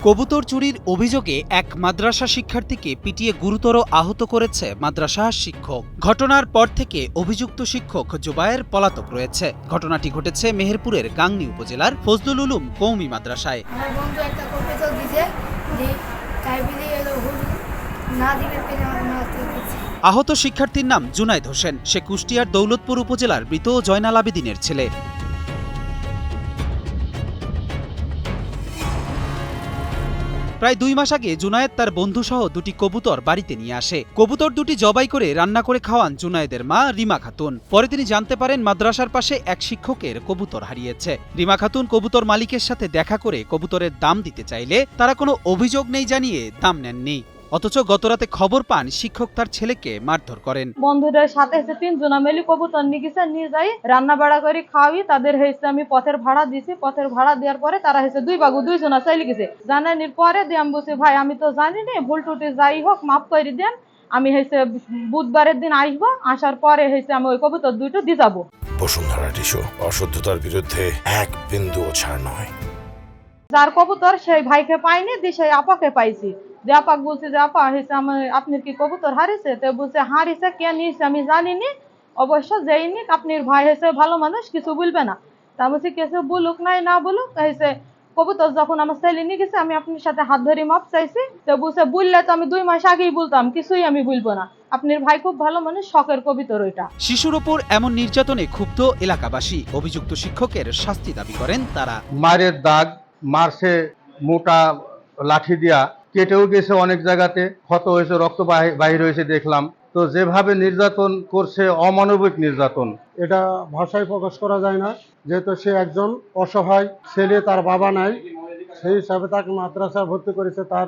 কবুতর চুরির অভিযোগে এক মাদ্রাসা শিক্ষার্থীকে পিটিয়ে গুরুতর আহত করেছে মাদ্রাসা শিক্ষক। ঘটনার পর থেকে অভিযুক্ত শিক্ষক জুবায়ের পলাতক রয়েছে। ঘটনাটি ঘটেছে মেহেরপুরের গাংনী উপজেলার ফজলুল উলুম কওমি মাদ্রাসায়। আহত শিক্ষার্থীর নাম জুনায়েদ হোসেন। সে কুষ্টিয়ার দৌলতপুর উপজেলার মৃত জয়নাল আবেদিনের ছেলে। প্রায় 2 মাস আগে জুনায়েদ তার বন্ধুসহ দুটি কবুতর বাড়িতে নিয়ে আসে। কবুতর দুটি জবাই করে রান্না করে খাওয়ান জুনায়েদের মা রিমা খাতুন। পরে তিনি জানতে পারেন মাদ্রাসার পাশে এক শিক্ষকের কবুতর হারিয়েছে। রিমা খাতুন কবুতর মালিকের সাথে দেখা করে কবুতরের দাম দিতে চাইলে তারা কোনো অভিযোগ নেই জানিয়ে দাম নেননি। অথচ গতরাতে খবর পান শিক্ষক তার ছেলেকে মারধর করেন। বন্ধুদের সাথে 3 জন মিলে কবুতর নিয়ে যাই রান্না বাড়া করে খাওয়াই। তাদের আমি পথের ভাড়া দিছি। পথের ভাড়া দেওয়ার পরে তারা 2 জনা চাইলে গেছে। জানানির পরে দিয়ে আমি বলছি, ভাই আমি তো জানি না, ভুল টুটি যাই হোক মাফ করে দেন। আমি বুধবারের দিন আসবো। আসার পরে আমি ওই কবুতর দুটো দিয়ে যাবো। বসুন্ধরা টিস্যু অশুদ্ধতার বিরুদ্ধে এক বিন্দুও ছাড় নয়। যার কবুতর সেই ভাইকে পাইনি, সেই আপাকে পাইছি। যে আপাকে বলছে যে আপা আপনার কি কবুতর হারিয়েছে? তো বলছে হারিয়েছে, কে নিয়েছে আমি জানিনি, অবশ্য যেইনি আপনার ভাই ভালো মানুষ, কিছু বলবে না। তা বলছি কিছু বলুক নাই না বলুক, কবুতর যখন আমার ছেলে নিয়ে গেছে আমি আপনার সাথে হাত ধরে মাপ চাইছি। তো বলছে বললে তো আমি 2 মাস আগেই বলতাম, কিছুই আমি বলবো না, আপনার ভাই খুব ভালো মানুষ, শখের কবুতর ওইটা। শিশুর ওপর এমন নির্যাতনে ক্ষুব্ধ এলাকাবাসী অভিযুক্ত শিক্ষকের শাস্তি দাবি করেন তারা। মায়ের দাগ, মারছে মোটা লাঠি দিয়া, কেটেও গেছে, অনেক জায়গাতে ক্ষত হয়েছে, রক্ত বাহির হয়েছে দেখলাম। তো যেভাবে নির্যাতন করছে, অমানবিক নির্যাতন, এটা ভাষায় প্রকাশ করা যায় না। যেহেতু সে একজন অসহায় ছেলে, তার বাবা নাই, সেই হিসাবে তাকে মাদ্রাসায় ভর্তি করেছে। তার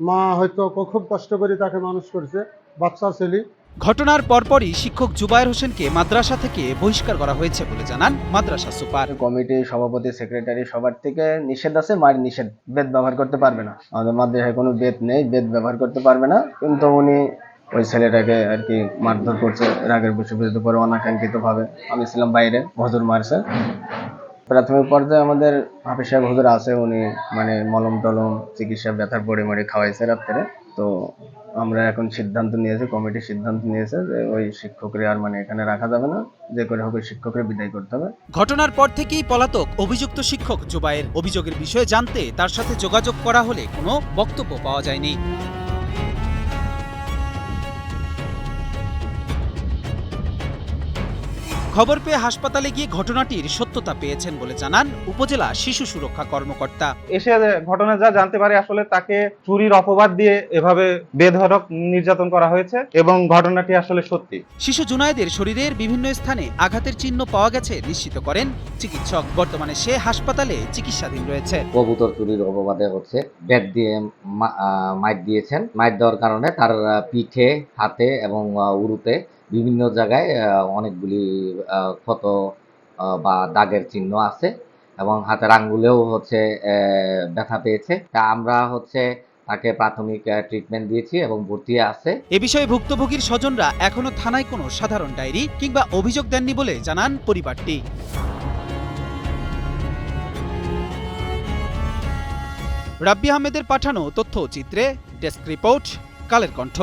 মা হয়তো খুব কষ্ট করে তাকে মানুষ করেছে, বাচ্চা ছেলে। ঘটনার পরপরই শিক্ষক জুবায়ের হোসেনকে মাদ্রাসা থেকে বহিষ্কার করা হয়েছে বলে জানান মাদ্রাসা সুপার। কমিটি সভাপতি, সেক্রেটারি সবার থেকে নিষেধ আছে, মায়ের নিষেধ, বেদ ব্যবহার করতে পারবে না। আমাদের মাদ্রাসায় কোনো বেদ নেই, বেদ ব্যবহার করতে পারবে না। কিন্তু উনি ওই ছেলেটাকে আর কি মারধর করছে রাগের বশীভূত করে অনাকাঙ্ক্ষিত ভাবে। আমি ছিলাম বাইরে, হুজুর মারছে। প্রাথমিক পর্যায়ে আমাদের হাফিজ সাহেব হুজুর আছে, উনি মলম টলম চিকিৎসা ব্যথার পড়ে খাওয়াইছে রাত্রে। তো আমরা এখন সিদ্ধান্ত নিয়েছি, কমিটি সিদ্ধান্ত নিয়েছে যে ওই শিক্ষকরে আর এখানে রাখা যাবে না, যে করে হোক শিক্ষকরে বিদায় করতে হবে। ঘটনার পর থেকেই পলাতক অভিযুক্ত শিক্ষক জুবায়ের। অভিযোগের বিষয়ে জানতে তার সাথে যোগাযোগ করা হলে কোনো বক্তব্য পাওয়া যায়নি। খবর পেয়ে হাসপাতালে গিয়ে ঘটনাটির সত্যতা পেয়েছেন বলে জানান উপজেলা শিশু সুরক্ষা কর্মকর্তা। এসে ঘটনা যা জানতে পারে, আসলে তাকে চুরির অপবাদ দিয়ে এভাবে বেধড়ক নির্যাতন করা হয়েছে এবং ঘটনাটি আসলে সত্যি। শিশু জুনায়েদের শরীরের বিভিন্ন স্থানে আঘাতের চিহ্ন পাওয়া গেছে নিশ্চিত করেন চিকিৎসক। বর্তমানে সে হাসপাতালে চিকিৎসাধীন রয়েছে। কবুতর চুরির অপবাদে ব্যাট দিয়ে মাইট দিয়েছেন। মাইট দেওয়ার কারণে তার পিঠে, হাতে এবং উরুতে বিভিন্ন জায়গায় অনেকগুলি ক্ষত বা দাগের চিহ্ন আছে এবং হাতের আঙ্গুলেও ব্যথা পেয়েছে। তা আমরা তাকে প্রাথমিক ট্রিটমেন্ট দিয়েছি এবং ভর্তি আছে। এ বিষয়ে ভুক্তভোগীর স্বজনরা এখনো থানায় কোনো সাধারণ ডায়েরি কিংবা অভিযোগ দেননি বলে জানান পরিবারটি। রাব্বি আহমেদের পাঠানো তথ্যচিত্রে ডেস্ক রিপোর্ট, কালের কণ্ঠ।